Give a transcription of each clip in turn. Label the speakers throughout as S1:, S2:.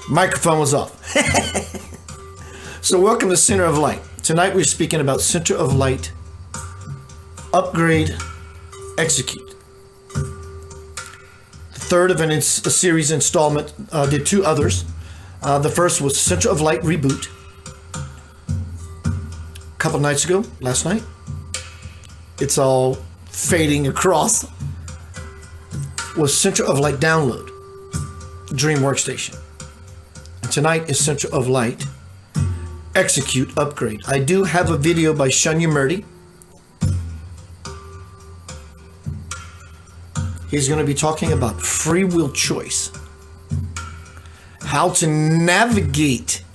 S1: Microphone was off. So welcome to Center of Light. Tonight we're speaking about Center of Light, Upgrade, Execute. The third of a series installment. Did two others. The first was Center of Light Reboot. A couple nights ago, last night. It's all fading across. Was Center of Light Download, Dream Workstation. And tonight is Center of Light Execute Upgrade. I do have a video by Shunyamurti. He's going to be talking about free will choice. How to navigate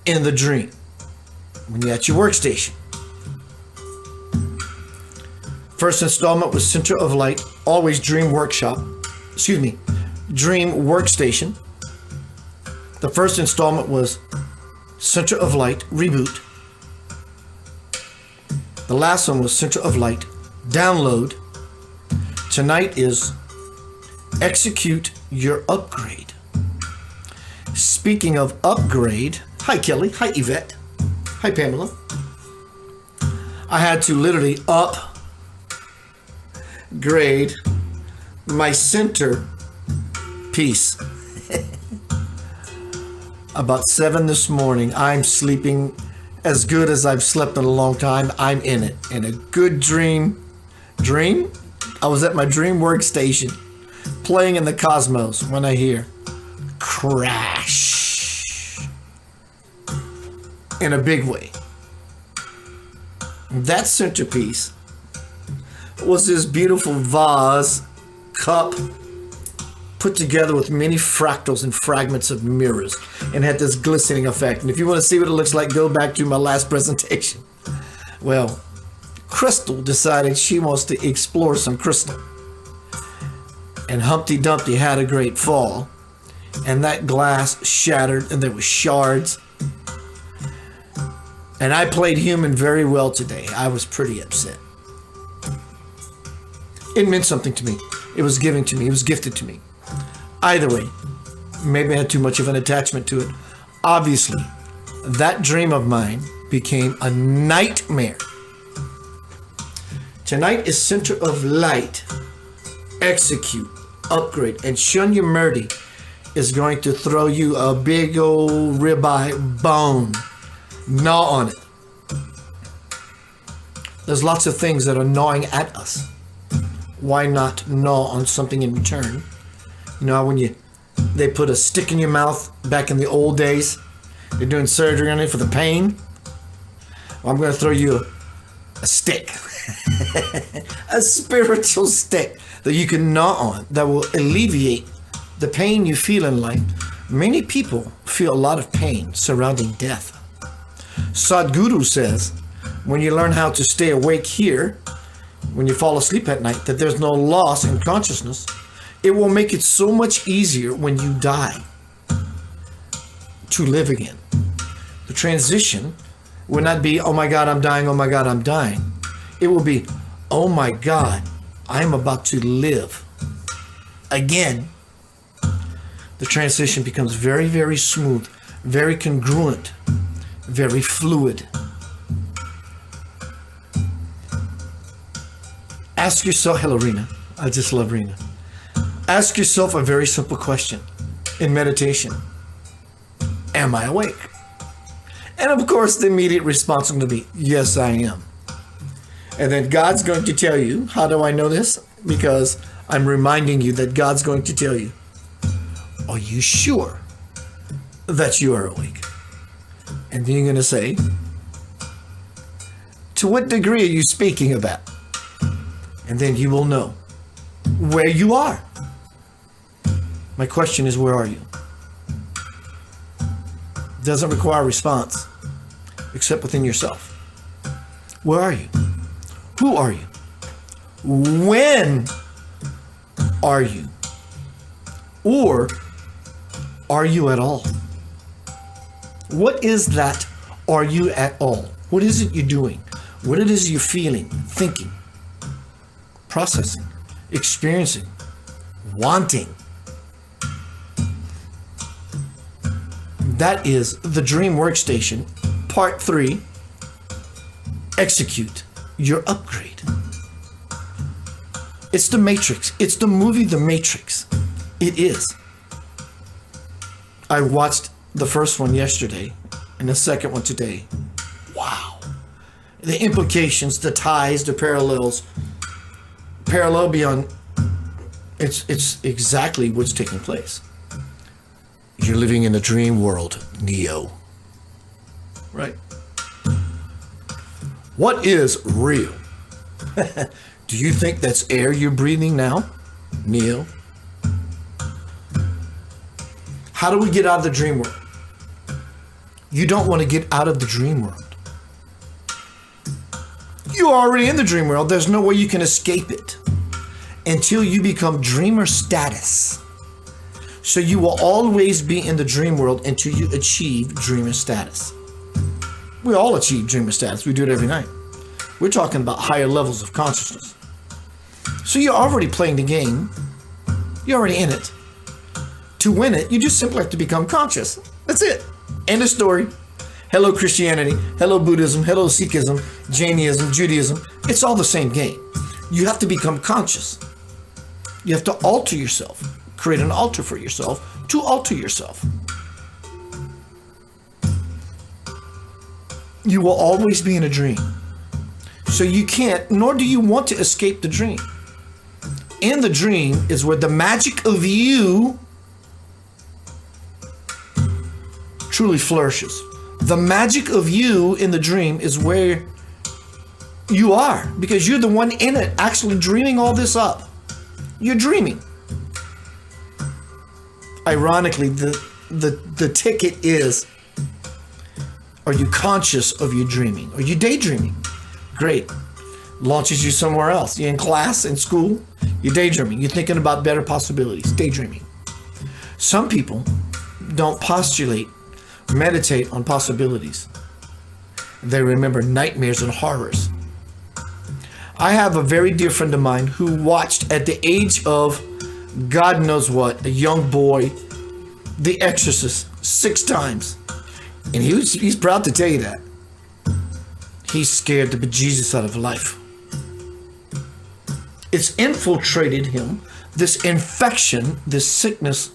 S1: in the dream when you're at your workstation. First installment was Center of Light, Always Dream Dream Workstation. The first installment was Center of Light Reboot. The last one was Center of Light Download. Tonight is Execute Your Upgrade. Speaking of upgrade, hi Kelly, hi Yvette, hi Pamela. I had to literally upgrade my center piece. About 7 this morning. I'm sleeping as good as I've slept in a long time. I'm in it. In a good dream. I was at my dream workstation playing in the cosmos when I hear crash in a big way. That centerpiece was this beautiful vase cup put together with many fractals and fragments of mirrors and had this glistening effect. And if you want to see what it looks like, go back to my last presentation. Well, Crystal decided she wants to explore some crystal. And Humpty Dumpty had a great fall. And that glass shattered and there were shards. And I played human very well today. I was pretty upset. It meant something to me. It was given to me. It was gifted to me. Either way, maybe I had too much of an attachment to it. Obviously, that dream of mine became a nightmare. Tonight is Center of Light, Execute, Upgrade, and Shunyamurti is going to throw you a big old ribeye bone. Gnaw on it. There's lots of things that are gnawing at us. Why not gnaw on something in return? You know, when they put a stick in your mouth back in the old days, they're doing surgery on it for the pain. Well, I'm going to throw you a stick, a spiritual stick that you can gnaw on that will alleviate the pain you feel in life. Many people feel a lot of pain surrounding death. Sadhguru says, when you learn how to stay awake here, when you fall asleep at night, that there's no loss in consciousness. It will make it so much easier when you die to live again. The transition will not be, oh my God, I'm dying, oh my God, I'm dying. It will be, oh my God, I'm about to live again. The transition becomes very, very smooth, very congruent, very fluid. Ask yourself, hello Rena, I just love Rena. Ask yourself a very simple question in meditation. Am I awake? And of course, the immediate response is going to be, yes, I am. And then God's going to tell you, how do I know this? Because I'm reminding you that God's going to tell you, are you sure that you are awake? And then you're going to say, to what degree are you speaking about? And then you will know where you are. My question is, where are you? It doesn't require a response, except within yourself. Where are you? Who are you? When are you? Or are you at all? What is that? Are you at all? What is it you're doing? What it is you're feeling, thinking, processing, experiencing, wanting? That is the Dream Workstation, Part 3. Execute your upgrade. It's the Matrix. It's the movie The Matrix. It is. I watched the first one yesterday and the second one today. Wow. The implications, the ties, the parallels. Parallel beyond, it's exactly what's taking place. You're living in a dream world, Neo. Right? What is real? Do you think that's air you're breathing now, Neo? How do we get out of the dream world? You don't want to get out of the dream world. You're already in the dream world. There's no way you can escape it until you become dreamer status. So you will always be in the dream world until you achieve dreamer status. We all achieve dreamer status. We do it every night. We're talking about higher levels of consciousness. So you're already playing the game. You're already in it. To win it, you just simply have to become conscious. That's it. End of story. Hello Christianity, hello Buddhism, hello Sikhism, Jainism, Judaism. It's all the same game. You have to become conscious. You have to alter yourself. Create an altar for yourself to alter yourself. You will always be in a dream. So you can't, nor do you want to escape the dream. In the dream is where the magic of you truly flourishes. The magic of you in the dream is where you are, because you're the one in it actually dreaming all this up. You're dreaming. Ironically, the ticket is, are you conscious of your dreaming? Are you daydreaming? Great. Launches you somewhere else. You're in class, in school, you're daydreaming. You're thinking about better possibilities, daydreaming. Some people don't postulate, meditate on possibilities. They remember nightmares and horrors. I have a very dear friend of mine who watched at the age of God knows what, a young boy, The Exorcist 6 times. And he's proud to tell you that. He's scared the bejesus out of life. It's infiltrated him, this infection, this sickness,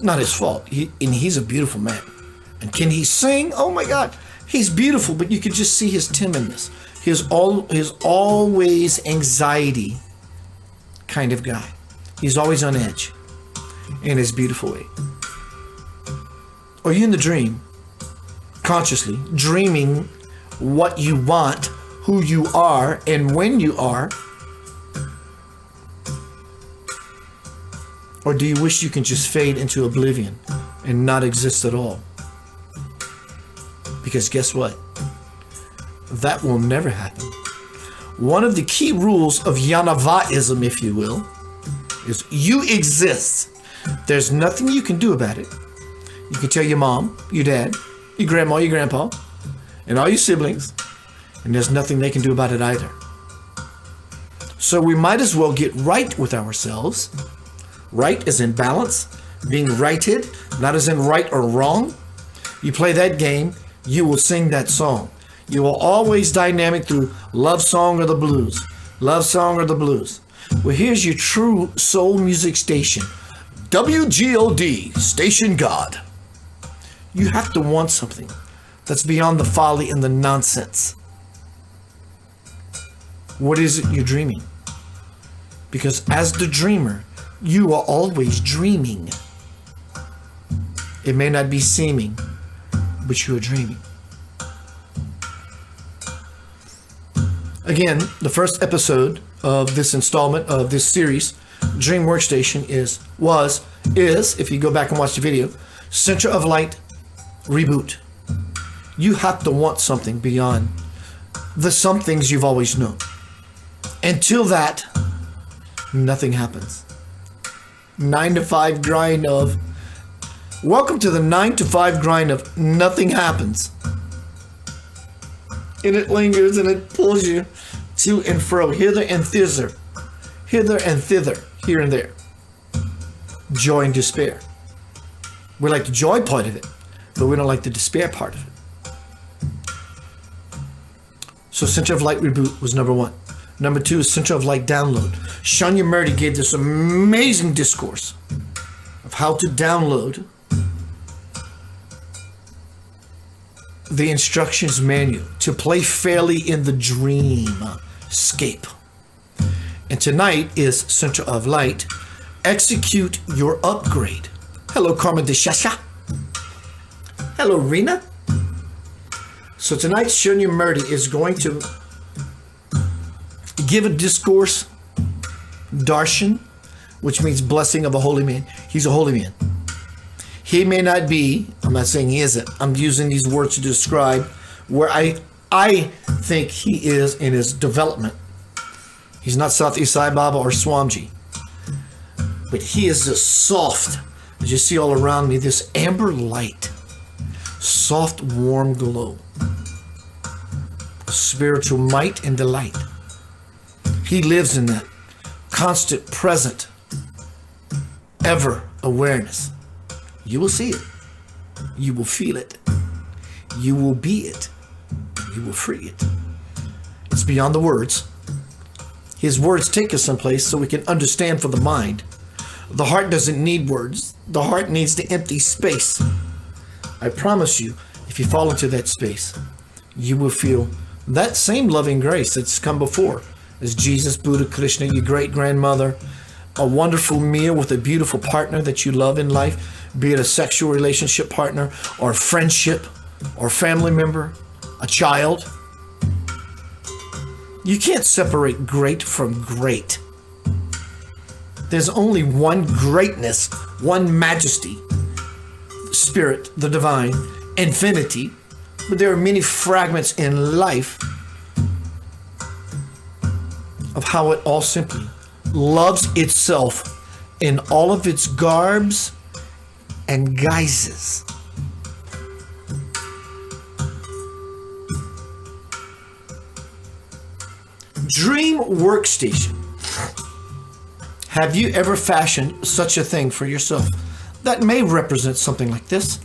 S1: not his fault. And he's a beautiful man. And can he sing? Oh my God, he's beautiful, but you could just see his timidness. His always anxiety kind of guy. He's always on edge in his beautiful way. Are you in the dream, consciously, dreaming what you want, who you are, and when you are? Or do you wish you can just fade into oblivion and not exist at all? Because guess what? That will never happen. One of the key rules of Yanavaism, if you will, is you exist. There's nothing you can do about it. You can tell your mom, your dad, your grandma, your grandpa, and all your siblings, and there's nothing they can do about it either. So we might as well get right with ourselves. Right as in balance, being righted, not as in right or wrong. You play that game, you will sing that song. You will always dynamic through love song or the blues. Love song or the blues. Well, here's your true soul music station. WGOD, Station God. You have to want something that's beyond the folly and the nonsense. What is it you're dreaming? Because as the dreamer, you are always dreaming. It may not be seeming, but you are dreaming. Again, the first episode of this installment of this series, Dream Workstation, is, if you go back and watch the video, Center of Light reboot. You have to want something beyond the some things you've always known. Until that, nothing happens. 9 to 5 grind of, welcome to the 9 to 5 grind of nothing happens. And it lingers and it pulls you to and fro, hither and thither, here and there. Joy and despair. We like the joy part of it, but we don't like the despair part of it. So Center of Light Reboot was number 1. Number 2 is Center of Light Download. Shunyamurti gave this amazing discourse of how to download the instructions manual to play fairly in the dreamscape. And tonight is Center of Light. Execute your upgrade. Hello, Carmen de Shasha. Hello, Rena. So tonight, Shunyamurti is going to give a discourse, darshan, which means blessing of a holy man. He's a holy man. He may not be, I'm not saying he isn't, I'm using these words to describe where I think he is in his development. He's not Satyam Sai Baba or Swamiji, but he is this soft, as you see all around me, this amber light, soft, warm glow, spiritual might and delight. He lives in that constant, present, ever awareness. You will see it. You will feel it. You will be it. You will free it. It's beyond the words. His words take us someplace so we can understand for the mind. The heart doesn't need words. The heart needs the empty space. I promise you, if you fall into that space, you will feel that same loving grace that's come before as Jesus, Buddha, Krishna, your great-grandmother, a wonderful meal with a beautiful partner that you love in life, be it a sexual relationship partner or friendship or family member, a child. You can't separate great from great. There's only one greatness, one majesty, spirit, the divine, infinity, but there are many fragments in life of how it all simply loves itself in all of its garbs and guises. Dream Workstation. Have you ever fashioned such a thing for yourself that may represent something like this?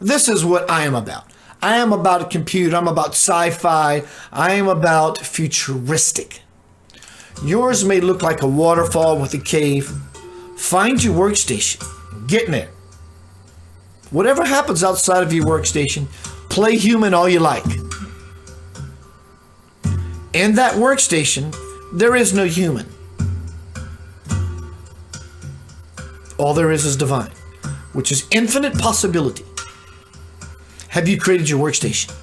S1: This is what I am about. I am about a computer. I'm about sci-fi. I am about futuristic. Yours may look like a waterfall with a cave. Find your workstation. Get in there. Whatever happens outside of your workstation, play human all you like. In that workstation, there is no human. All there is divine, which is infinite possibility. Have you created your workstation?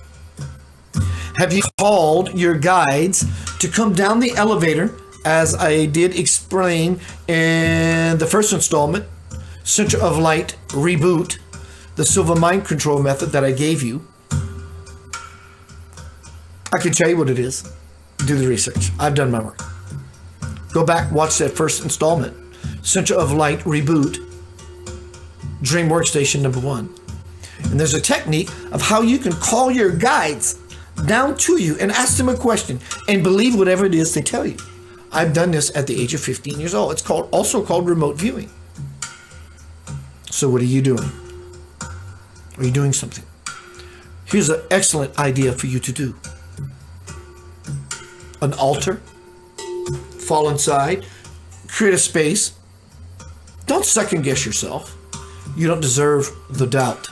S1: Have you called your guides to come down the elevator, as I did explain in the first installment, Center of Light Reboot, the Silver Mind Control method that I gave you? I can tell you what it is. Do the research. I've done my work. Go back, watch that first installment, Center of Light Reboot, Dream Workstation number 1. And there's a technique of how you can call your guides down to you and ask them a question and believe whatever it is they tell you. I've done this at the age of 15 years old. It's also called remote viewing. So what are you doing? Are you doing something? Here's an excellent idea for you to do. An altar. Fall inside. Create a space. Don't second guess yourself. You don't deserve the doubt.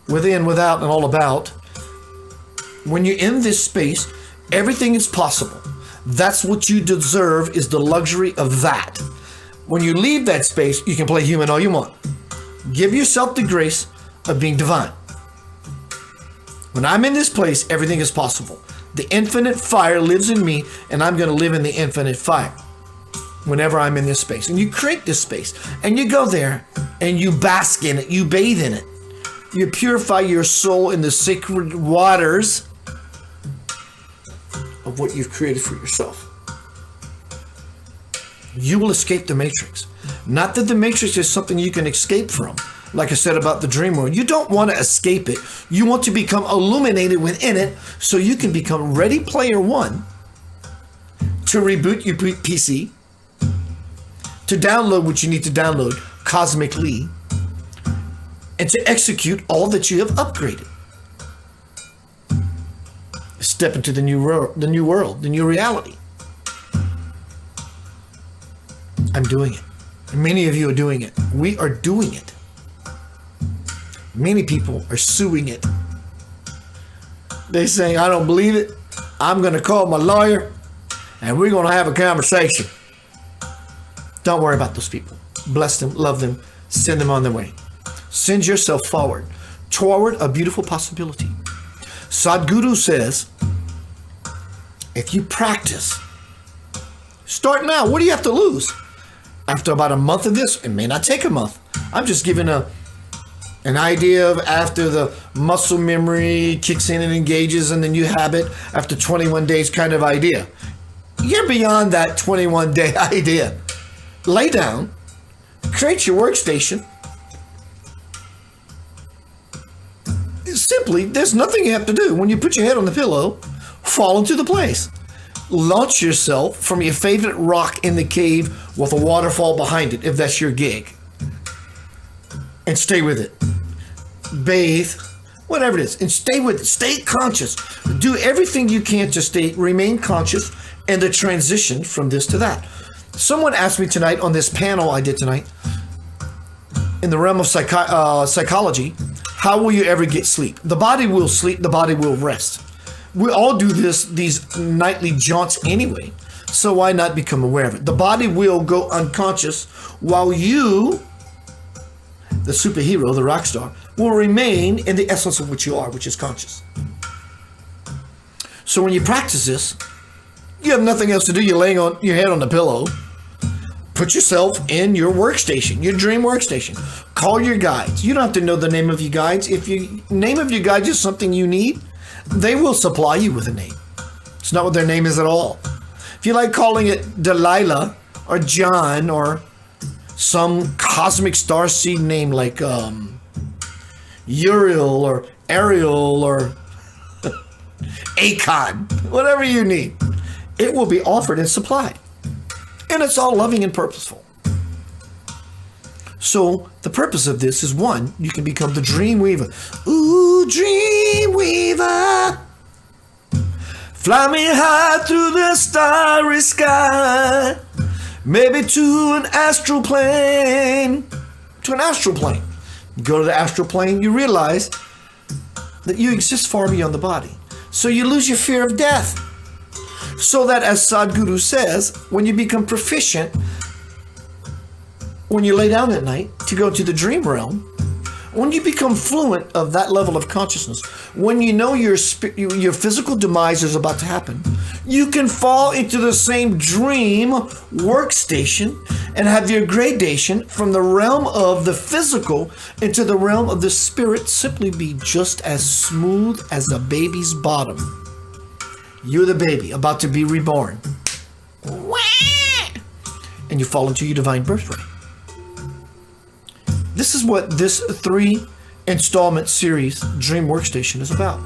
S1: Within, without, and all about. When you're in this space, everything is possible. That's what you deserve, is the luxury of that. When you leave that space, you can play human all you want. Give yourself the grace of being divine. When I'm in this place, everything is possible. The infinite fire lives in me, and I'm going to live in the infinite fire whenever I'm in this space. And you create this space, and you go there, and you bask in it, you bathe in it. You purify your soul in the sacred waters of what you've created for yourself. You will escape the matrix. Not that the matrix is something you can escape from. Like I said about the dream world, you don't want to escape it. You want to become illuminated within it so you can become Ready Player One to reboot your PC, to download what you need to download cosmically, and to execute all that you have upgraded. Step into the new world, the new reality. I'm doing it. Many of you are doing it. We are doing it. Many people are suing it. They're saying, I don't believe it. I'm going to call my lawyer and we're going to have a conversation. Don't worry about those people. Bless them, love them, send them on their way. Send yourself forward toward a beautiful possibility. Sadhguru says, if you practice, start now. What do you have to lose? After about a month of this, it may not take a month. I'm just giving an idea of after the muscle memory kicks in and engages in the new habit after 21 days kind of idea. You're beyond that 21-day idea. Lay down, create your workstation. Simply, there's nothing you have to do. When you put your head on the pillow, fall into the place. Launch yourself from your favorite rock in the cave with a waterfall behind it, if that's your gig. And stay with it. Bathe, whatever it is, and stay with it. Stay conscious. Do everything you can to remain conscious in the transition from this to that. Someone asked me tonight on this panel I did tonight, in the realm of psychology, how will you ever get sleep? The body will sleep, the body will rest. We all do these nightly jaunts anyway, so why not become aware of it? The body will go unconscious while you, the superhero, the rock star, will remain in the essence of what you are, which is conscious. So when you practice this, you have nothing else to do. You're laying on your head on the pillow. Put yourself in your workstation, your dream workstation. Call your guides. You don't have to know the name of your guides. If your name of your guides is something you need, they will supply you with a name. It's not what their name is at all. If you like calling it Delilah or John or some cosmic starseed name like Uriel or Ariel or Akon, whatever you need, it will be offered and supplied. And it's all loving and purposeful. So the purpose of this is, one, you can become the dream weaver. Ooh, dream weaver, fly me high through the starry sky, maybe to an astral plane. To an astral plane. You go to the astral plane, you realize that you exist far beyond the body. So you lose your fear of death. So that, as Sadhguru says, when you become proficient, when you lay down at night to go to the dream realm, when you become fluent of that level of consciousness, when you know your physical demise is about to happen, you can fall into the same dream workstation and have your gradation from the realm of the physical into the realm of the spirit simply be just as smooth as a baby's bottom. You're the baby about to be reborn. And you fall into your divine birthright. This is what this 3-installment series, Dream Workstation, is about.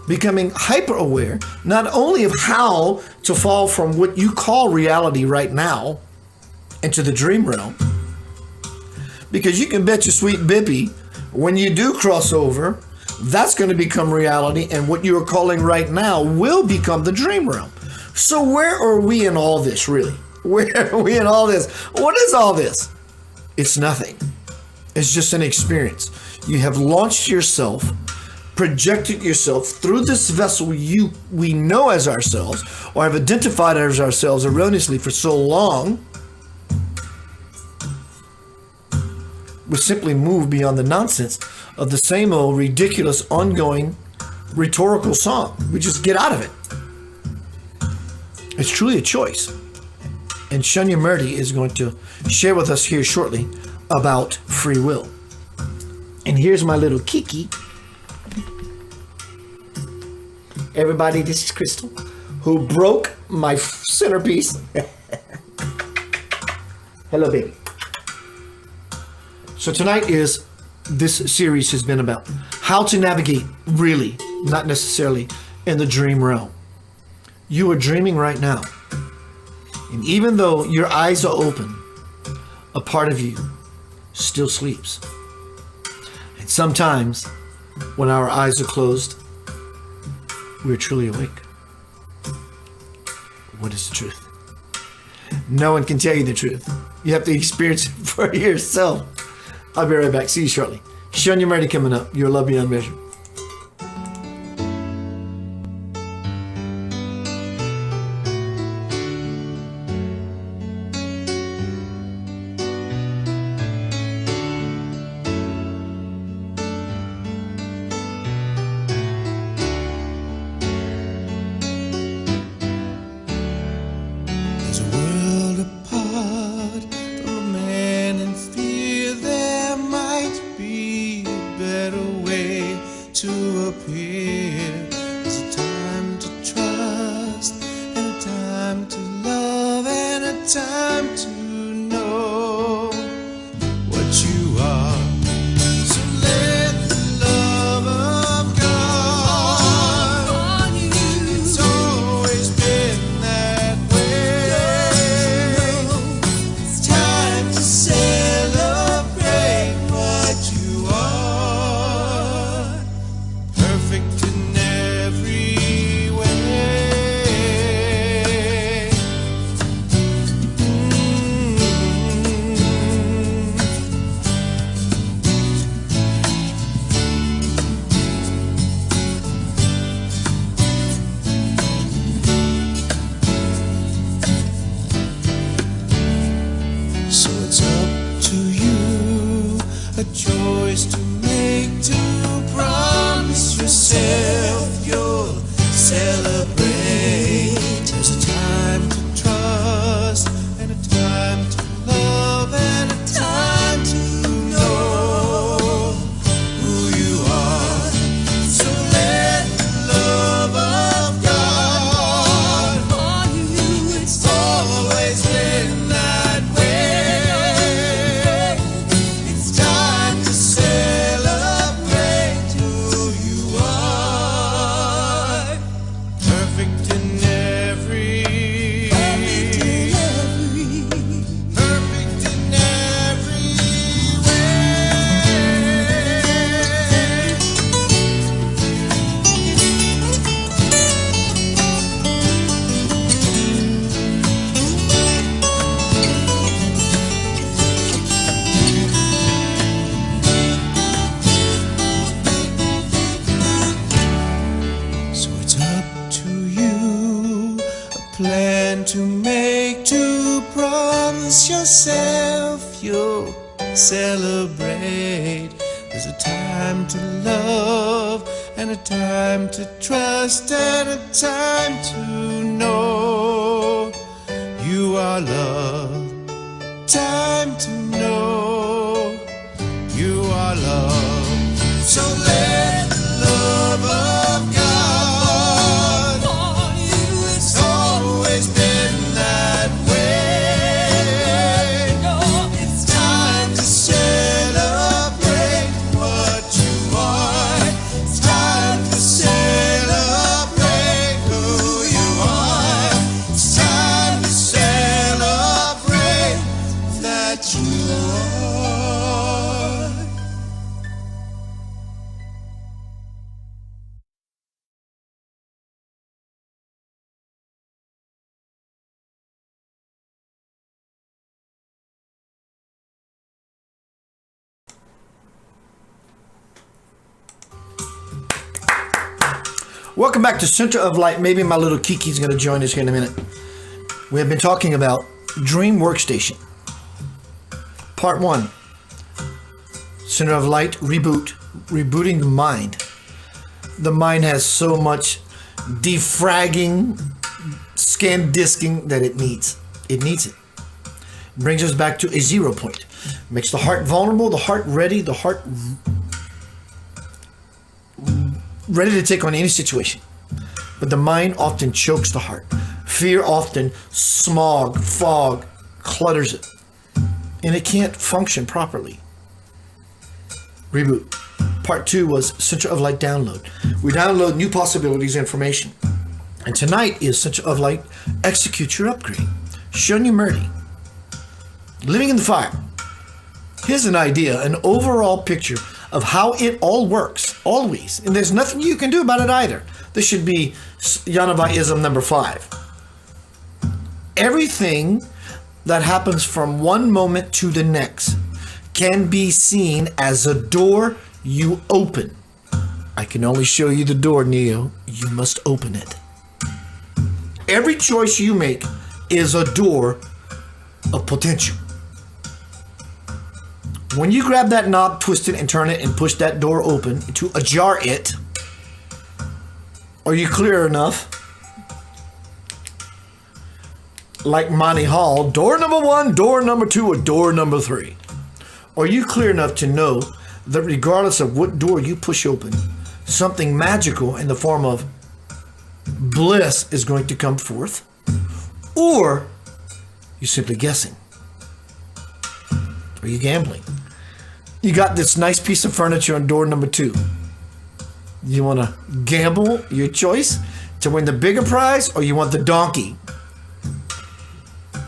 S1: Becoming hyper aware, not only of how to fall from what you call reality right now into the dream realm, because you can bet your sweet bippy, when you do cross over, that's going to become reality, and what you are calling right now will become the dream realm. So where are we in all this, really? Where are we in all this? What is all this? It's nothing. It's just an experience. You have launched yourself, projected yourself through this vessel we know as ourselves, or have identified as ourselves erroneously for so long. We simply move beyond the nonsense of the same old ridiculous ongoing rhetorical song. We just get out of it. It's truly a choice. And Shunyamurti is going to share with us here shortly about free will. And here's my little Kiki. Everybody, this is Crystal, who broke my centerpiece. Hello, baby. So tonight this series has been about how to navigate, really, not necessarily in the dream realm. You are dreaming right now. And even though your eyes are open, a part of you still sleeps. Sometimes, when our eyes are closed, we're truly awake. What is the truth? No one can tell you the truth. You have to experience it for yourself. I'll be right back. See you shortly. Shunyamurti coming up. Your love beyond measure.
S2: yourself, you'll celebrate. There's a time to love and a time to trust and a time to know you are loved. Time to know you are loved. So let the love of God on you. It's always been that way. It's time to celebrate what you are. It's time to celebrate who you are. It's time to celebrate that you are.
S1: Welcome back to Center of Light. Maybe my little Kiki's going to join us here in a minute. We have been talking about Dream Workstation. Part 1. Center of Light, rebooting the mind. The mind has so much defragging, scan disking that it needs. It needs it. It brings us back to a 0 point. Makes the heart vulnerable, the heart ready, the heart ready to take on any situation. But the mind often chokes the heart. Fear often fog, clutters it. And it can't function properly. Reboot. Part 2 was Center of Light download. We download new possibilities, information. And tonight is Center of Light, execute your upgrade. Shunyamurti. Living in the fire. Here's an idea, an overall picture of how it all works, always. And there's nothing you can do about it either. This should be Yanavaism number 5. Everything that happens from one moment to the next can be seen as a door you open. I can only show you the door, Neo. You must open it. Every choice you make is a door of potential. When you grab that knob, twist it and turn it and push that door open to ajar it, are you clear enough? Like Monty Hall, door number 1, door number 2, or door number 3. Are you clear enough to know that regardless of what door you push open, something magical in the form of bliss is going to come forth? Or you're simply guessing? Are you gambling? You got this nice piece of furniture on door number 2. You want to gamble your choice to win the bigger prize, or you want the donkey?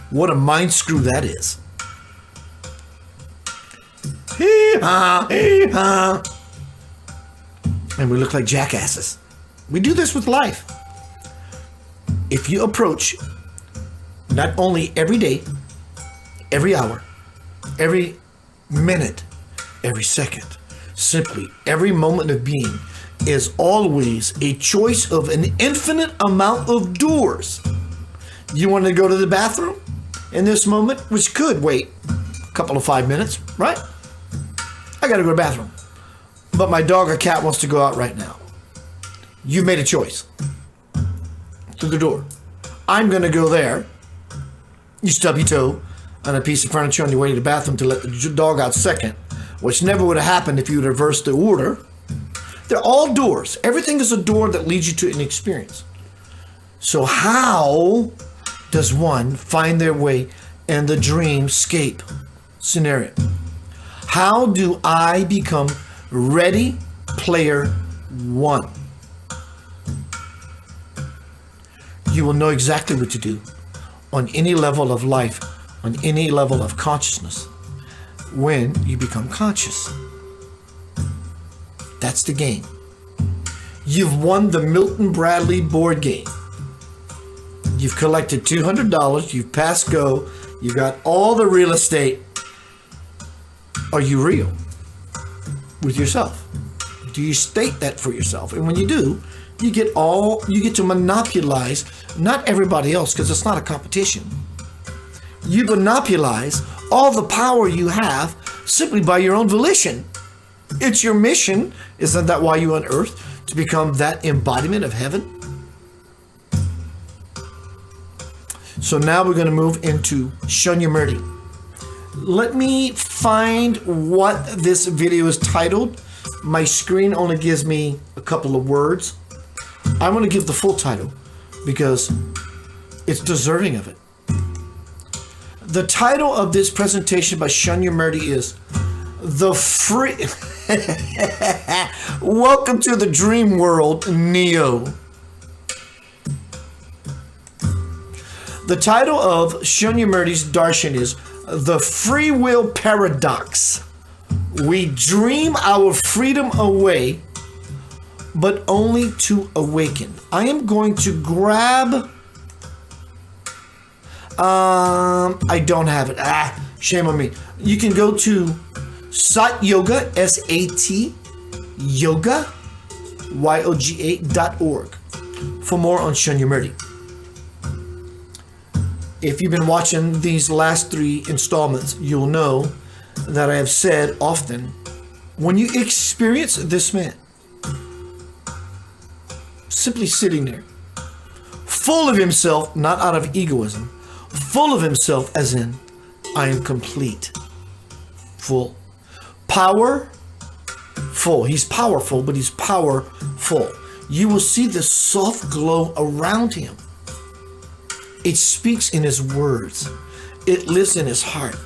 S1: What a mind screw that is. Hee-haw, hee-haw. And we look like jackasses. We do this with life. If you approach not only every day, every hour, every minute, every second, simply every moment of being is always a choice of an infinite amount of doors. You want to go to the bathroom in this moment, which could wait a couple of 5 minutes, right? I got to go to the bathroom, but my dog or cat wants to go out right now. You made a choice through the door. I'm going to go there. You stub your toe on a piece of furniture on your way to the bathroom to let the dog out second, which never would have happened if you would reverse the order. They're all doors. Everything is a door that leads you to an experience. So how does one find their way in the dreamscape scenario? How do I become Ready Player One? You will know exactly what to do on any level of life, on any level of consciousness, when you become conscious. That's the game. You've won the Milton Bradley board game. You've collected $200. You've passed go. You got all the real estate. Are you real with yourself? Do you state that for yourself? And when you do, you get to monopolize not everybody else, because it's not a competition. You monopolize all the power you have simply by your own volition. It's your mission. Isn't that why you on earth? To become that embodiment of heaven? So now we're going to move into Shunyamurti. Let me find what this video is titled. My screen only gives me a couple of words. I want to give the full title because it's deserving of it. The title of this presentation by Shunyamurti is The Free... Welcome to the dream world, Neo. The title of Shunyamurti's darshan is The Free Will Paradox. We dream our freedom away, but only to awaken. I am going to grab... I don't have it. Shame on me. You can go to Sat Yoga, S-A-T, yoga, YOGA.org for more on Shunyamurti. If you've been watching these last 3 installments, you'll know that I have said often, when you experience this man, simply sitting there, full of himself, not out of egoism, full of himself as in, I am complete, full. Powerful. He's powerful, but he's powerful. You will see the soft glow around him. It speaks in his words. It lives in his heart.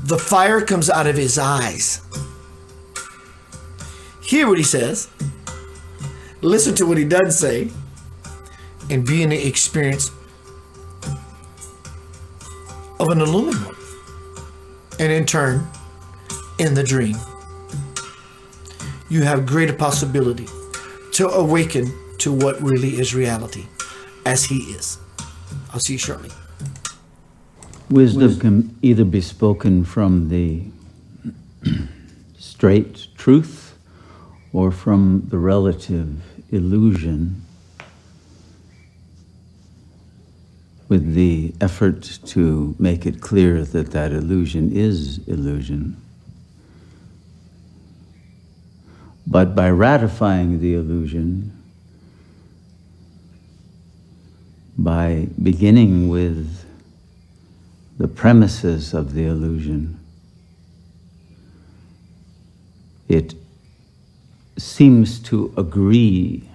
S1: The fire comes out of his eyes. Hear what he says. Listen to what he does say. And be in the experience of an illumined one. And in turn, in the dream. you have greater possibility to awaken to what really is reality, as He is. I'll see you shortly.
S3: Wisdom can either be spoken from the straight truth or from the relative illusion, with the effort to make it clear that that illusion is illusion. But by ratifying the illusion, by beginning with the premises of the illusion, it seems to agree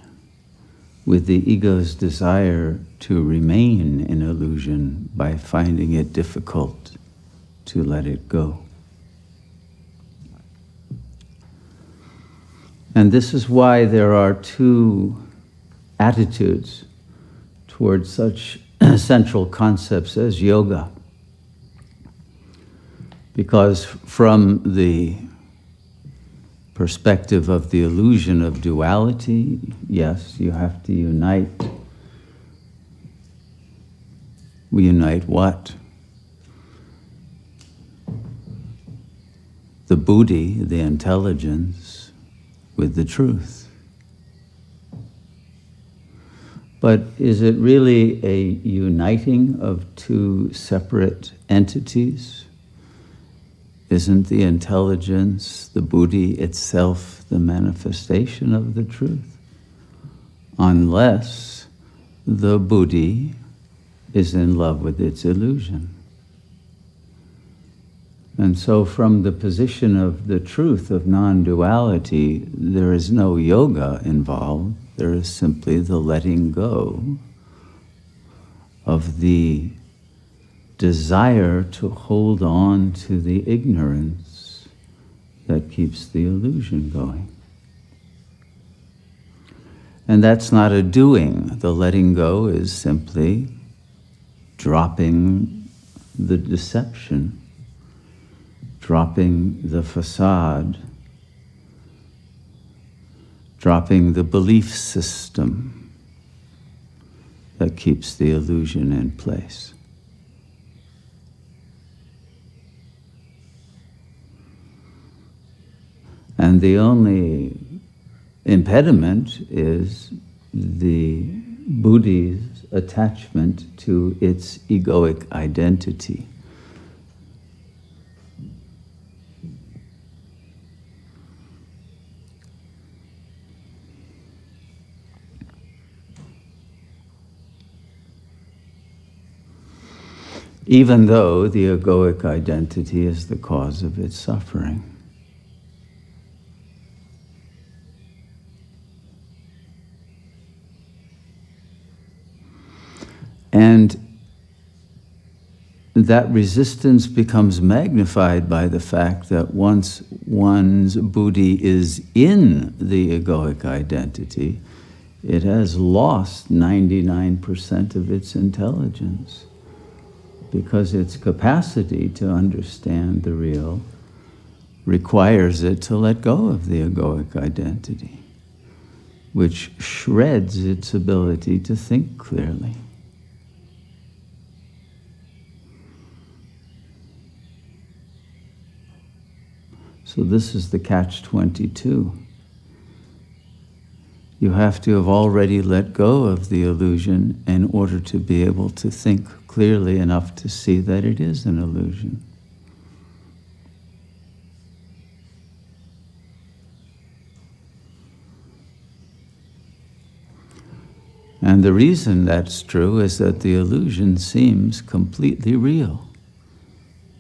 S3: with the ego's desire to remain in illusion by finding it difficult to let it go. And this is why there are two attitudes towards such central concepts as yoga. Because from the perspective of the illusion of duality, yes, you have to unite. We unite what? The buddhi, the intelligence, with the truth. But is it really a uniting of two separate entities? Isn't the intelligence, the buddhi itself, the manifestation of the truth? Unless the buddhi is in love with its illusion. And so from the position of the truth of non-duality, there is no yoga involved. There is simply the letting go of the desire to hold on to the ignorance that keeps the illusion going. And that's not a doing. The letting go is simply dropping the deception, dropping the facade, dropping the belief system that keeps the illusion in place. And the only impediment is the buddhi's attachment to its egoic identity. Even though the egoic identity is the cause of its suffering. And that resistance becomes magnified by the fact that once one's buddhi is in the egoic identity, it has lost 99% of its intelligence, because its capacity to understand the real requires it to let go of the egoic identity, which shreds its ability to think clearly. So this is the catch-22. You have to have already let go of the illusion in order to be able to think clearly enough to see that it is an illusion. And the reason that's true is that the illusion seems completely real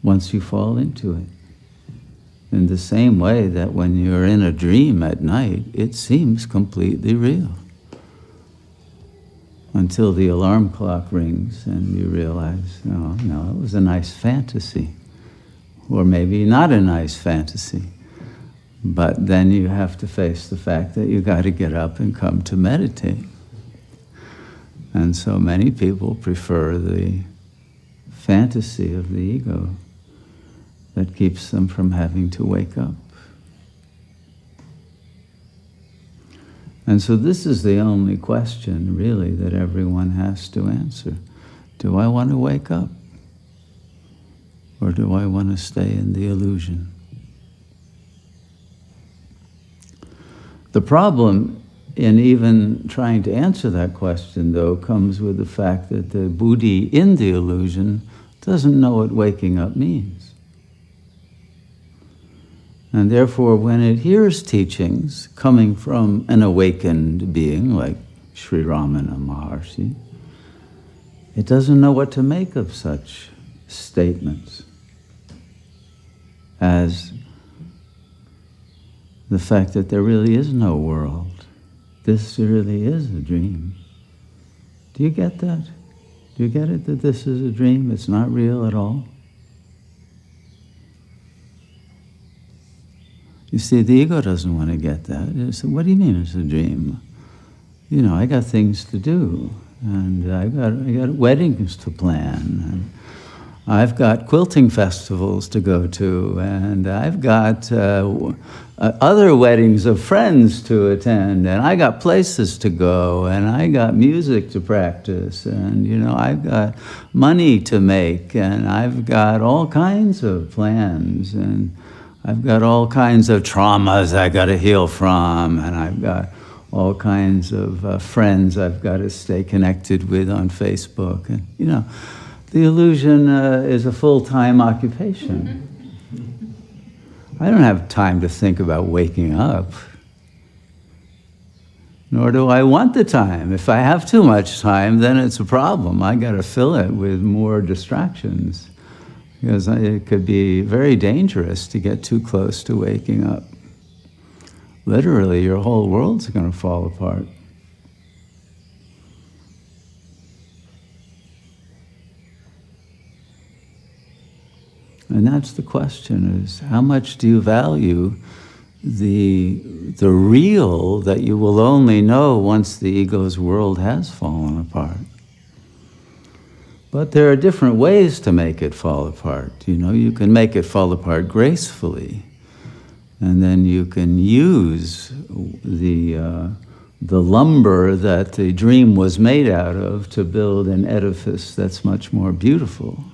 S3: once you fall into it. In the same way that when you're in a dream at night, it seems completely real. Until the alarm clock rings and you realize, oh, no, it was a nice fantasy. Or maybe not a nice fantasy. But then you have to face the fact that you got to get up and come to meditate. And so many people prefer the fantasy of the ego that keeps them from having to wake up. And so this is the only question, really, that everyone has to answer. Do I want to wake up? Or do I want to stay in the illusion? The problem in even trying to answer that question, though, comes with the fact that the buddhi in the illusion doesn't know what waking up means. And therefore, when it hears teachings coming from an awakened being like Sri Ramana Maharshi, it doesn't know what to make of such statements as the fact that there really is no world. This really is a dream. Do you get that? Do you get it, that this is a dream? It's not real at all? You see, the ego doesn't want to get that. It's, what do you mean it's a dream? You know, I got things to do, and I got weddings to plan, and I've got quilting festivals to go to, and I've got other weddings of friends to attend, and I got places to go, and I got music to practice, and you know, I've got money to make, and I've got all kinds of plans, and I've got all kinds of traumas I got to heal from, and I've got all kinds of friends I've got to stay connected with on Facebook, and you know, the illusion is a full-time occupation. I don't have time to think about waking up, nor do I want the time. If I have too much time, then it's a problem. I got to fill it with more distractions, because it could be very dangerous to get too close to waking up. Literally, your whole world's going to fall apart. And that's the question, is how much do you value the real that you will only know once the ego's world has fallen apart? But there are different ways to make it fall apart. You know, you can make it fall apart gracefully, and then you can use the lumber that the dream was made out of to build an edifice that's much more beautiful.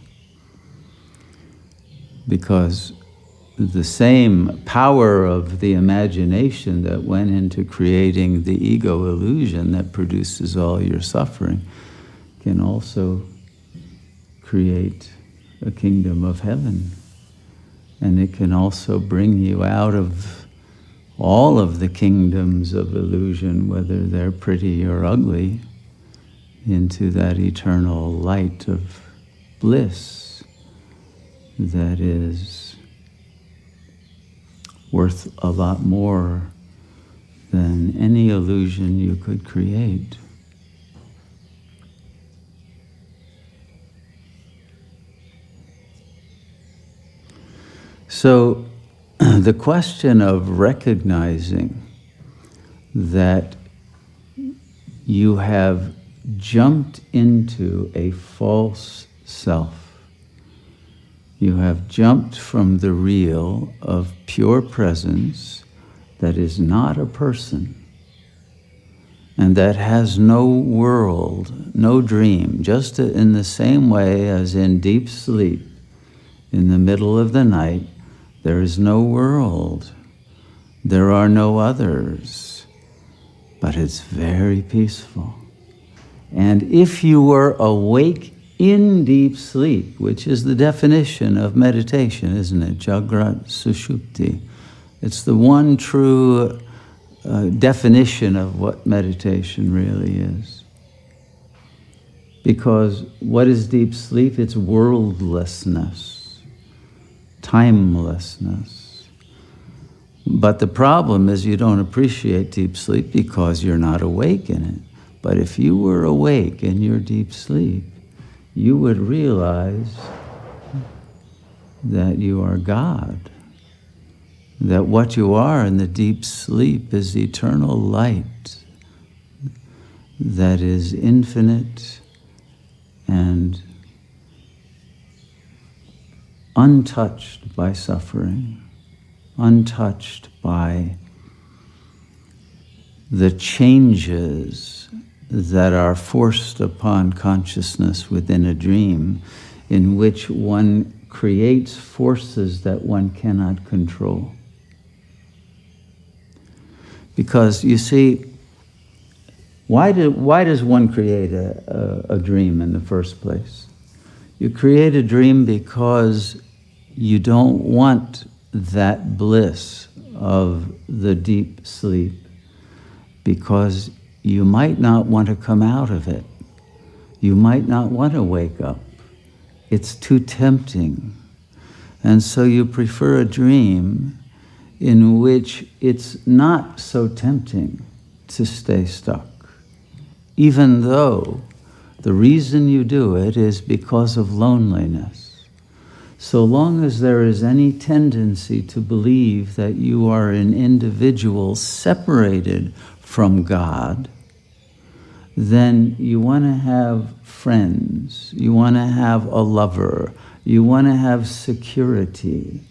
S3: Because the same power of the imagination that went into creating the ego illusion that produces all your suffering can also create a kingdom of heaven. And it can also bring you out of all of the kingdoms of illusion, whether they're pretty or ugly, into that eternal light of bliss that is worth a lot more than any illusion you could create. So the question of recognizing that you have jumped into a false self, you have jumped from the real of pure presence that is not a person and that has no world, no dream, just in the same way as in deep sleep, in the middle of the night, there is no world, there are no others, but it's very peaceful. And if you were awake in deep sleep, which is the definition of meditation, isn't it? Jagrat Sushupti. It's the one true definition of what meditation really is. Because what is deep sleep? It's worldlessness, timelessness. But the problem is you don't appreciate deep sleep because you're not awake in it. But if you were awake in your deep sleep, you would realize that you are God, that what you are in the deep sleep is eternal light that is infinite and untouched by suffering, untouched by the changes that are forced upon consciousness within a dream, in which one creates forces that one cannot control. Because you see, why does one create a dream in the first place? You create a dream because you don't want that bliss of the deep sleep, because you might not want to come out of it. You might not want to wake up. It's too tempting. And so you prefer a dream in which it's not so tempting to stay stuck, even though the reason you do it is because of loneliness. So long as there is any tendency to believe that you are an individual separated from God, then you want to have friends, you want to have a lover, you want to have security,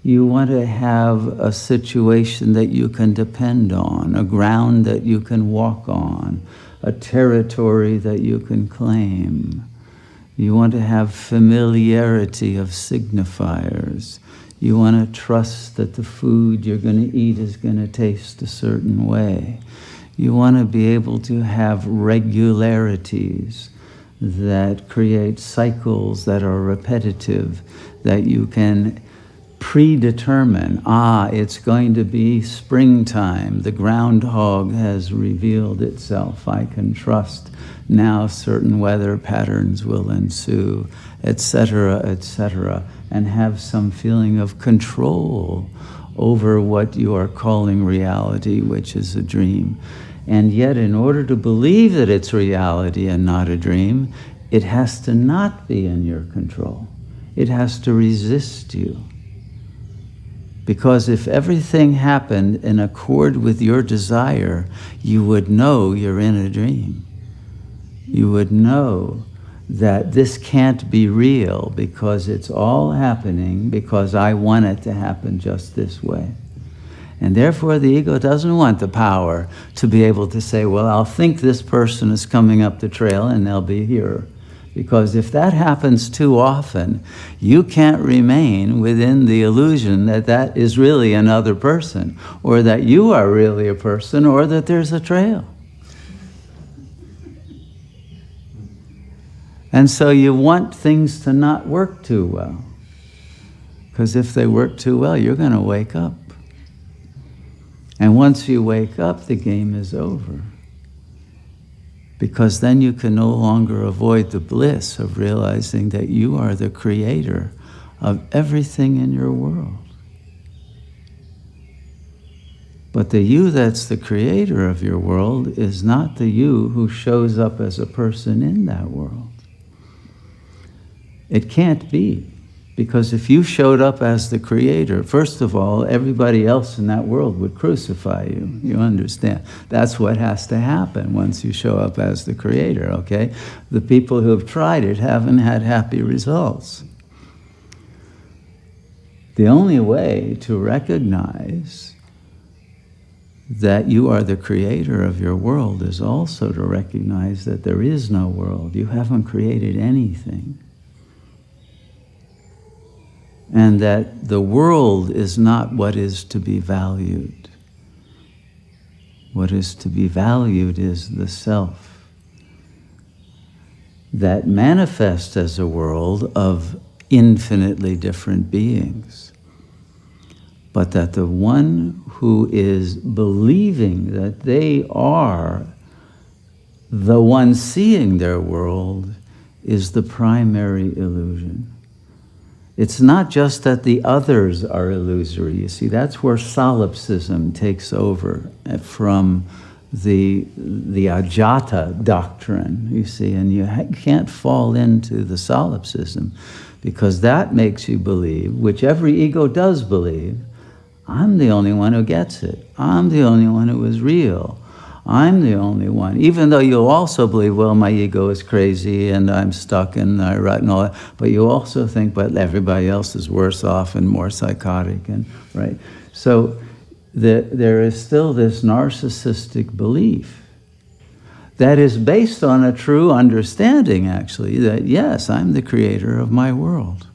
S3: you want to have a situation that you can depend on, a ground that you can walk on, a territory that you can claim. You want to have familiarity of signifiers. You want to trust that the food you're going to eat is going to taste a certain way. You want to be able to have regularities that create cycles that are repetitive, that you can predetermine. It's going to be springtime. The groundhog has revealed itself. I can trust now certain weather patterns will ensue, etc., and have some feeling of control over what you are calling reality, which is a dream. And yet, in order to believe that it's reality and not a dream, it has to not be in your control. It has to resist you. Because if everything happened in accord with your desire, you would know you're in a dream. You would know that this can't be real because it's all happening because I want it to happen just this way. And therefore the ego doesn't want the power to be able to say, well, I'll think this person is coming up the trail and they'll be here. Because if that happens too often, you can't remain within the illusion that that is really another person, or that you are really a person, or that there's a trail. And so you want things to not work too well. Because if they work too well, you're going to wake up. And once you wake up, the game is over. Because then you can no longer avoid the bliss of realizing that you are the creator of everything in your world. But the you that's the creator of your world is not the you who shows up as a person in that world. It can't be. Because if you showed up as the creator, first of all, everybody else in that world would crucify you. You understand? That's what has to happen once you show up as the creator, okay? The people who have tried it haven't had happy results. The only way to recognize that you are the creator of your world is also to recognize that there is no world. You haven't created anything. And that the world is not what is to be valued. What is to be valued is the self that manifests as a world of infinitely different beings. But that the one who is believing that they are the one seeing their world is the primary illusion. It's not just that the others are illusory. You see, that's where solipsism takes over from the Ajata doctrine, you see, and you can't fall into the solipsism because that makes you believe, which every ego does believe, I'm the only one who gets it. I'm the only one who is real. I'm the only one. Even though you'll also believe, well, my ego is crazy and I'm stuck and I rut and all that, but you also think, but everybody else is worse off and more psychotic, and right? So there is still this narcissistic belief that is based on a true understanding, actually, that yes, I'm the creator of my world.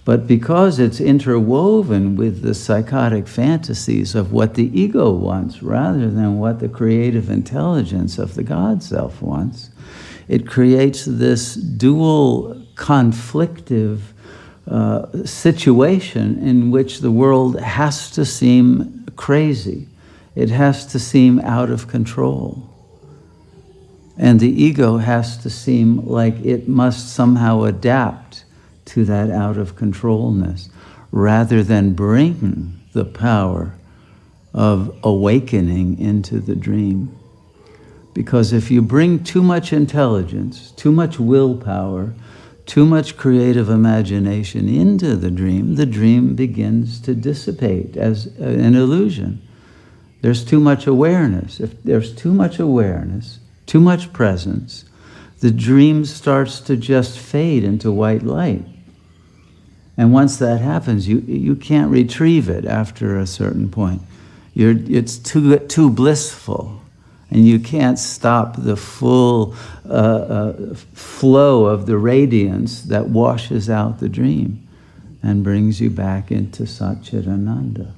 S3: But because it's interwoven with the psychotic fantasies of what the ego wants rather than what the creative intelligence of the God self wants, it creates this dual conflictive situation in which the world has to seem crazy. It has to seem out of control. And the ego has to seem like it must somehow adapt to that out of controlness, rather than bring the power of awakening into the dream. Because if you bring too much intelligence, too much willpower, too much creative imagination into the dream begins to dissipate as an illusion. There's too much awareness. If there's too much awareness, too much presence, the dream starts to just fade into white light. And once that happens, you can't retrieve it after a certain point. It's too blissful, and you can't stop the full flow of the radiance that washes out the dream and brings you back into Satchitananda.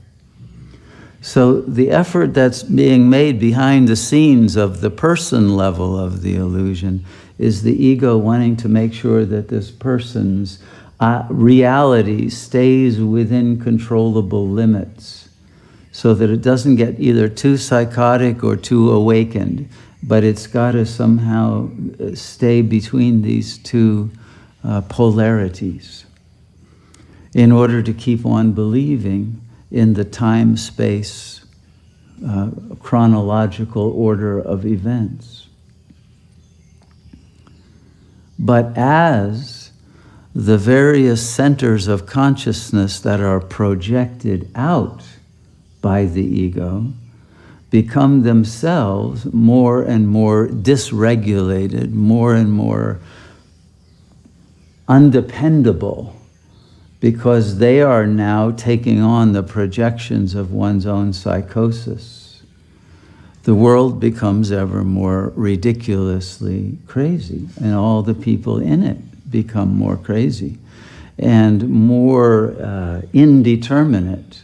S3: So the effort that's being made behind the scenes of the person level of the illusion is the ego wanting to make sure that this person's reality stays within controllable limits, so that it doesn't get either too psychotic or too awakened, but it's got to somehow stay between these two polarities in order to keep on believing in the time-space chronological order of events. But as the various centers of consciousness that are projected out by the ego become themselves more and more dysregulated, more and more undependable, because they are now taking on the projections of one's own psychosis. The world becomes ever more ridiculously crazy, and all the people in it become more crazy and more indeterminate,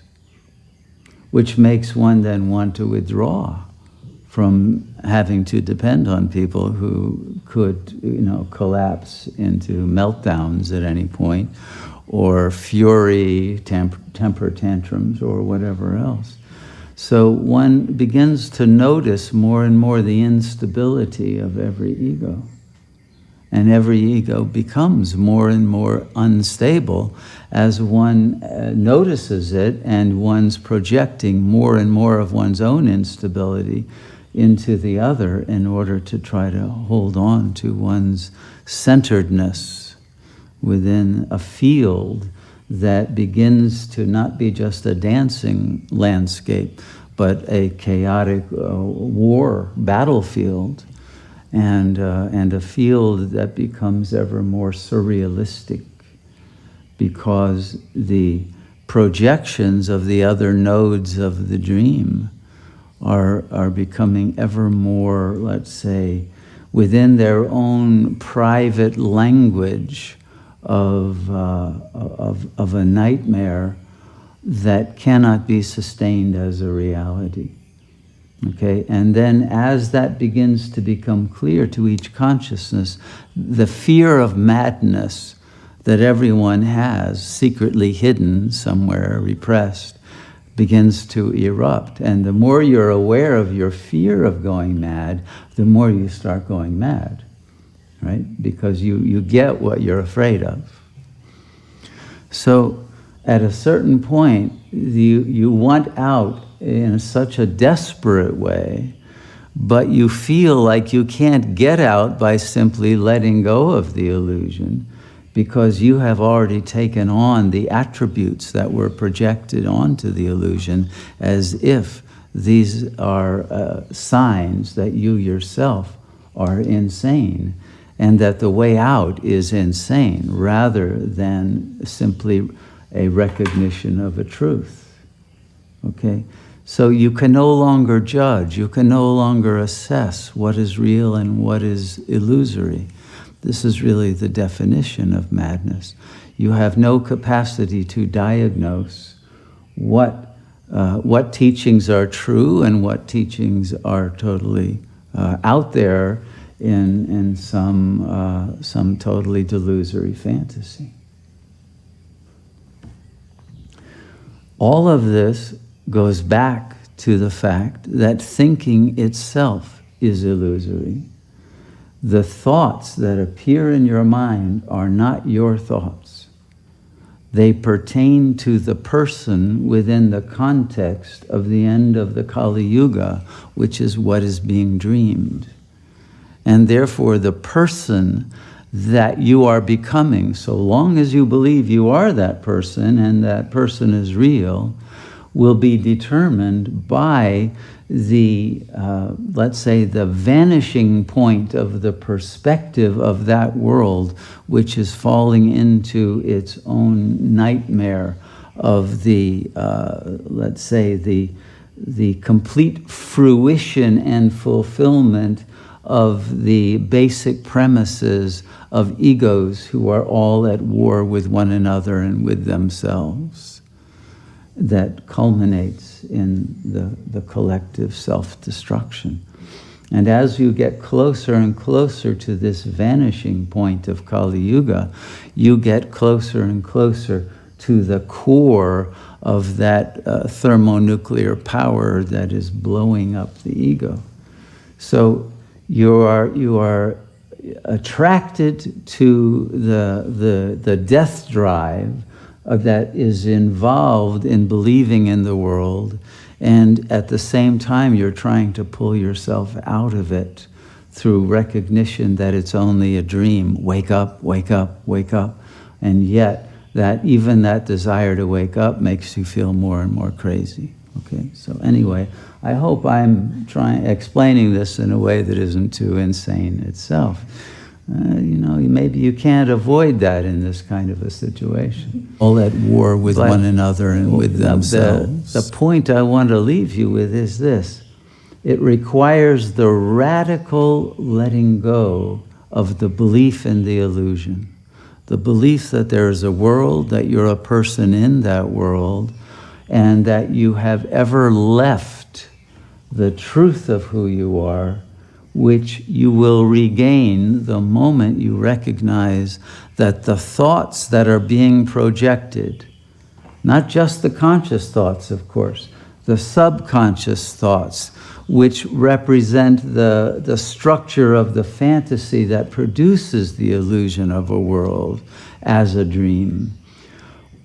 S3: which makes one then want to withdraw from having to depend on people who could, collapse into meltdowns at any point, or fury, temper tantrums, or whatever else. So one begins to notice more and more the instability of every ego. And every ego becomes more and more unstable as one notices it, and one's projecting more and more of one's own instability into the other in order to try to hold on to one's centeredness within a field that begins to not be just a dancing landscape, but a chaotic war battlefield. And a field that becomes ever more surrealistic, because the projections of the other nodes of the dream are becoming ever more, let's say, within their own private language of a nightmare that cannot be sustained as a reality. Okay, and then as that begins to become clear to each consciousness, the fear of madness that everyone has secretly hidden somewhere, repressed, begins to erupt. And the more you're aware of your fear of going mad, the more you start going mad, right? Because you get what you're afraid of. So at a certain point, you want out in such a desperate way, but you feel like you can't get out by simply letting go of the illusion, because you have already taken on the attributes that were projected onto the illusion as if these are signs that you yourself are insane, and that the way out is insane rather than simply a recognition of a truth. Okay? So you can no longer judge, you can no longer assess what is real and what is illusory. This is really the definition of madness. You have no capacity to diagnose what teachings are true and what teachings are totally out there in some totally delusory fantasy. All of this goes back to the fact that thinking itself is illusory. The thoughts that appear in your mind are not your thoughts. They pertain to the person within the context of the end of the Kali Yuga, which is what is being dreamed. And therefore, the person that you are becoming, so long as you believe you are that person and that person is real, will be determined by the, let's say, the vanishing point of the perspective of that world, which is falling into its own nightmare of the, let's say, the complete fruition and fulfillment of the basic premises of egos who are all at war with one another and with themselves. That culminates in the collective self-destruction. And as you get closer and closer to this vanishing point of Kali Yuga, you get closer and closer to the core of that thermonuclear power that is blowing up the ego. So you are attracted to the death drive that is involved in believing in the world, and at the same time you're trying to pull yourself out of it through recognition that it's only a dream. Wake up, wake up, wake up. And yet that even that desire to wake up makes you feel more and more crazy. Okay, so anyway, I hope I'm explaining this in a way that isn't too insane itself. Maybe you can't avoid that in this kind of a situation. All at war with one another and with themselves. The point I want to leave you with is this. It requires the radical letting go of the belief in the illusion. The belief that there is a world, that you're a person in that world, and that you have ever left the truth of who you are, which you will regain the moment you recognize that the thoughts that are being projected, not just the conscious thoughts, of course, the subconscious thoughts, which represent the structure of the fantasy that produces the illusion of a world as a dream.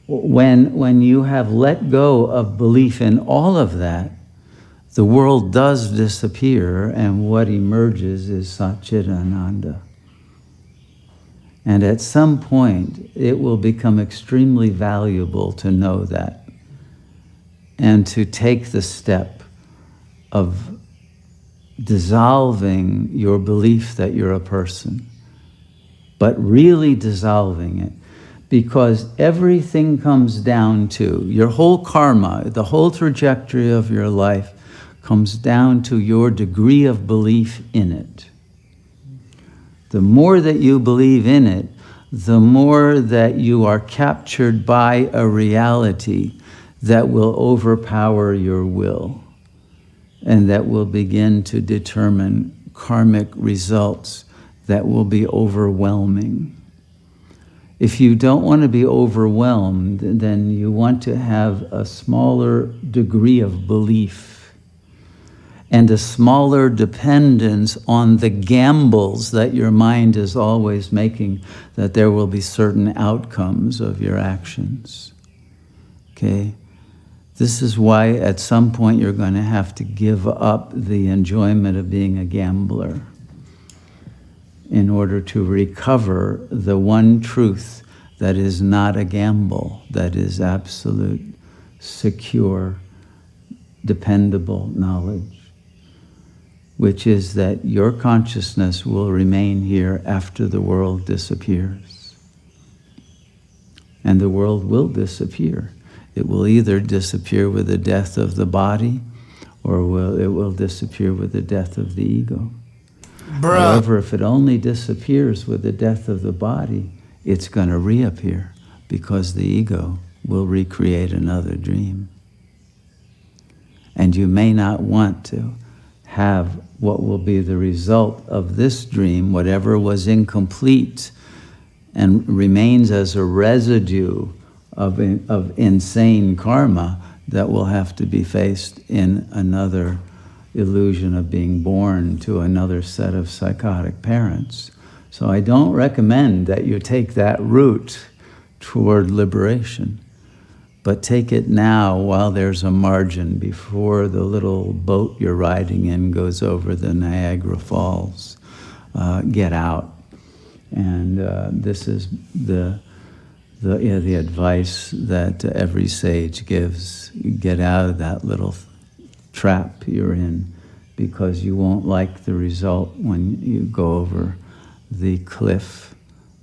S3: When you have let go of belief in all of that, the world does disappear, and what emerges is Satchidananda. And at some point, it will become extremely valuable to know that and to take the step of dissolving your belief that you're a person, but really dissolving it. Because everything comes down to your whole karma, the whole trajectory of your life comes down to your degree of belief in it. The more that you believe in it, the more that you are captured by a reality that will overpower your will and that will begin to determine karmic results that will be overwhelming. If you don't want to be overwhelmed, then you want to have a smaller degree of belief and a smaller dependence on the gambles that your mind is always making, that there will be certain outcomes of your actions. Okay? This is why at some point you're going to have to give up the enjoyment of being a gambler in order to recover the one truth that is not a gamble, that is absolute, secure, dependable knowledge, which is that your consciousness will remain here after the world disappears. And the world will disappear. It will either disappear with the death of the body, or it will disappear with the death of the ego.
S1: Bruh.
S3: However, if it only disappears with the death of the body, it's going to reappear because the ego will recreate another dream. And you may not want to have what will be the result of this dream, whatever was incomplete and remains as a residue of insane karma that will have to be faced in another illusion of being born to another set of psychotic parents. So I don't recommend that you take that route toward liberation, but take it now while there's a margin before the little boat you're riding in goes over the Niagara Falls. Get out. And this is the advice that every sage gives. Get out of that little trap you're in, because you won't like the result when you go over the cliff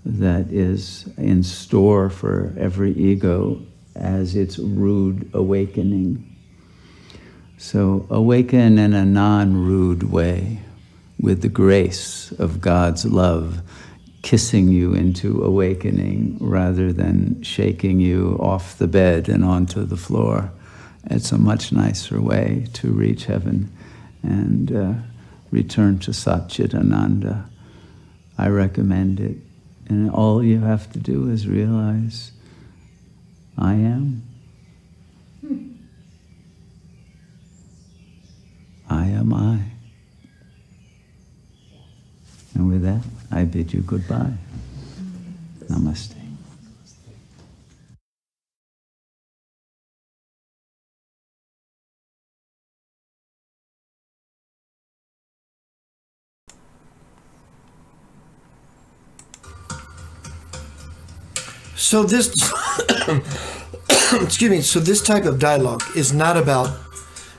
S3: that is in store for every ego as its rude awakening. So awaken in a non-rude way, with the grace of God's love kissing you into awakening rather than shaking you off the bed and onto the floor. It's a much nicer way to reach heaven and return to Satchitananda. I recommend it. And all you have to do is realize, I am. I am I. And with that, I bid you goodbye. Namaste.
S1: So this, excuse me, so this type of dialogue is not about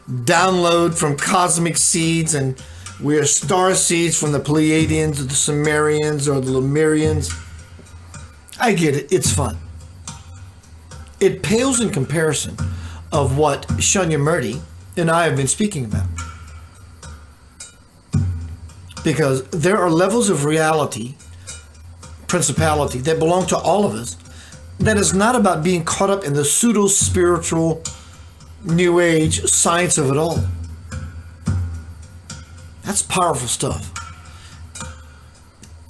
S1: download from cosmic seeds and we are star seeds from the Pleiadians or the Sumerians or the Lemurians. I get it, it's fun. It pales in comparison of what Shunyamurti and I have been speaking about. Because there are levels of reality, principality, that belong to all of us, that is not about being caught up in the pseudo-spiritual, new age science of it all. That's powerful stuff.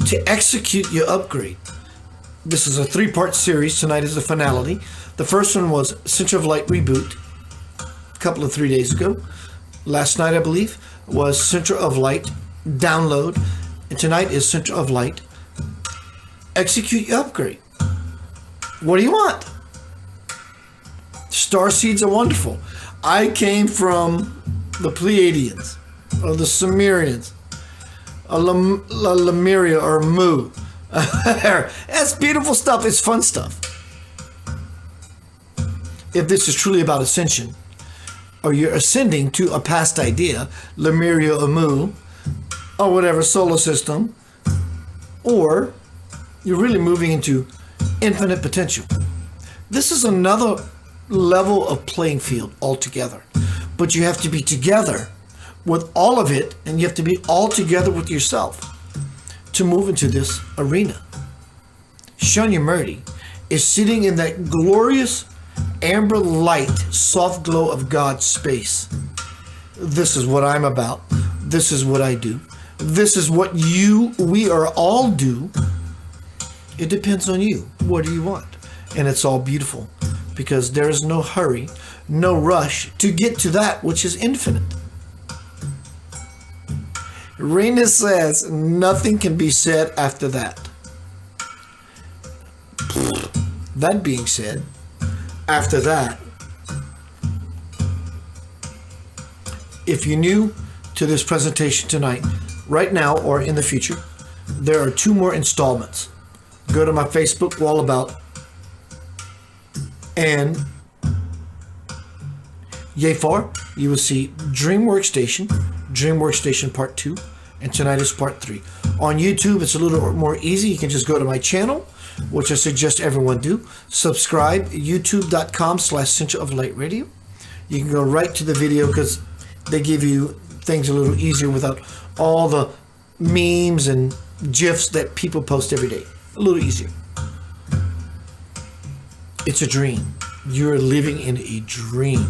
S1: To execute your upgrade. This is a 3-part series. Tonight is the finality. The first one was Center of Light Reboot, a couple of 3 days ago. Last night, I believe, was Center of Light Download. And tonight is Center of Light Execute your upgrade. What do you want? Star seeds are wonderful. I came from the Pleiadians, or the Sumerians, or Lemuria, or Mu. That's beautiful stuff. It's fun stuff. If this is truly about ascension, or you're ascending to a past idea, Lemuria or Mu, or whatever solar system, or you're really moving into infinite potential. This is another level of playing field altogether. But you have to be together with all of it, and you have to be all together with yourself to move into this arena. Shunyamurti is sitting in that glorious amber light, soft glow of God's space. This is what I'm about. This is what I do. This is what we are all do. It depends on you. What do you want? And it's all beautiful because there is no hurry, no rush to get to that which is infinite. Rena says nothing can be said after that. That being said, after that, if you're new to this presentation tonight, right now or in the future, there are 2 more installments. Go to my Facebook wall about and yay far, you will see Dream Workstation Part 2, And tonight is part 3. On YouTube, it's a little more easy. You can just go to my channel, which I suggest everyone do. Subscribe, youtube.com/Center of Light Radio. You can go right to the video because they give you things a little easier without all the memes and GIFs that people post every day. A little easier. It's a dream. You're living in a dream.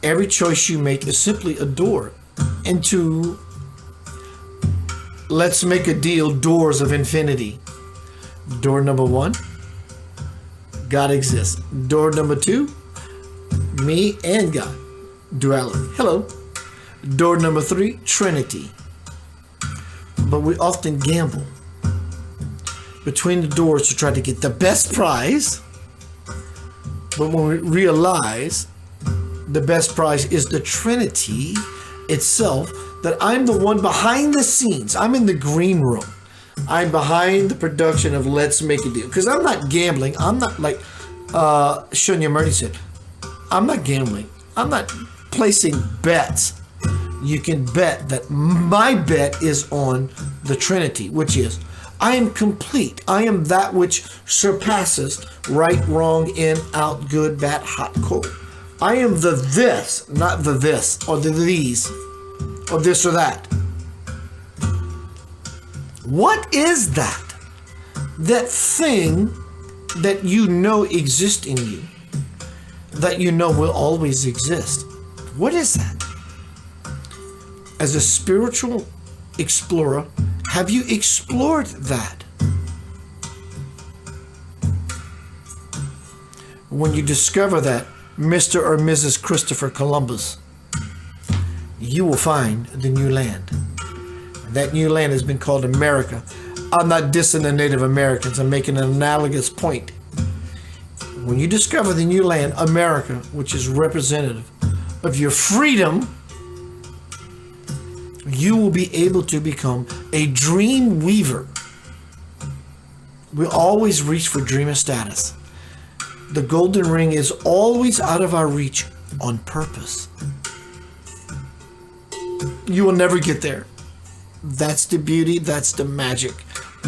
S1: Every choice you make is simply a door into, let's make a deal, doors of infinity. Door number 1, God exists. Door number 2, me and God. Duality. Hello. Door number 3, Trinity. But we often gamble between the doors to try to get the best prize. But when we realize the best prize is the Trinity itself, that I'm the one behind the scenes. I'm in the green room. I'm behind the production of Let's Make a Deal. Because I'm not gambling. I'm not like Shunyamurti said. I'm not gambling. I'm not placing bets. You can bet that my bet is on the Trinity, which is I am complete. I am that which surpasses right, wrong, in, out, good, bad, hot, cold. I am the this, not the this, or the these, or this or that. What is that? That thing that you know exists in you, that you know will always exist. What is that? As a spiritual explorer, have you explored that? When you discover that, Mr. or Mrs. Christopher Columbus, you will find the new land. That new land has been called America. I'm not dissing the Native Americans. I'm making an analogous point. When you discover the new land, America, which is representative of your freedom, you will be able to become a dream weaver. We always reach for dreamer status. The golden ring is always out of our reach on purpose. You will never get there. That's the beauty, that's the magic.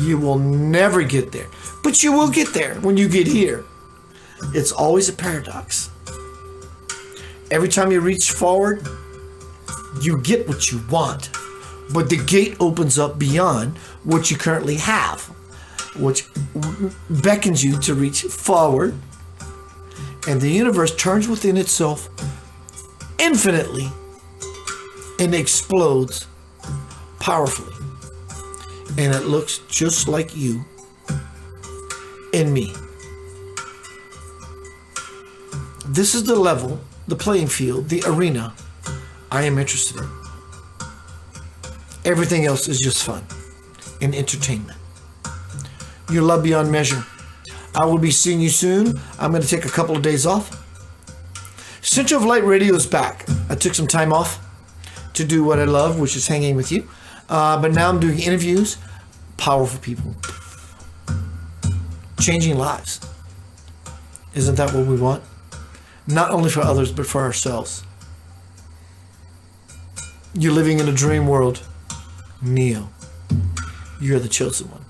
S1: You will never get there. But you will get there when you get here. It's always a paradox. Every time you reach forward, you get what you want, but the gate opens up beyond what you currently have, which beckons you to reach forward, and the universe turns within itself infinitely and explodes powerfully, and it looks just like you and me. This is the level, the playing field, the arena I am interested in. Everything else is just fun and entertainment. You love beyond measure. I will be seeing you soon. I'm going to take a couple of days off. Center of Light Radio is back. I took some time off to do what I love, which is hanging with you. But now I'm doing interviews. Powerful people. Changing lives. Isn't that what we want? Not only for others, but for ourselves. You're living in a dream world. Neo, you're the chosen one.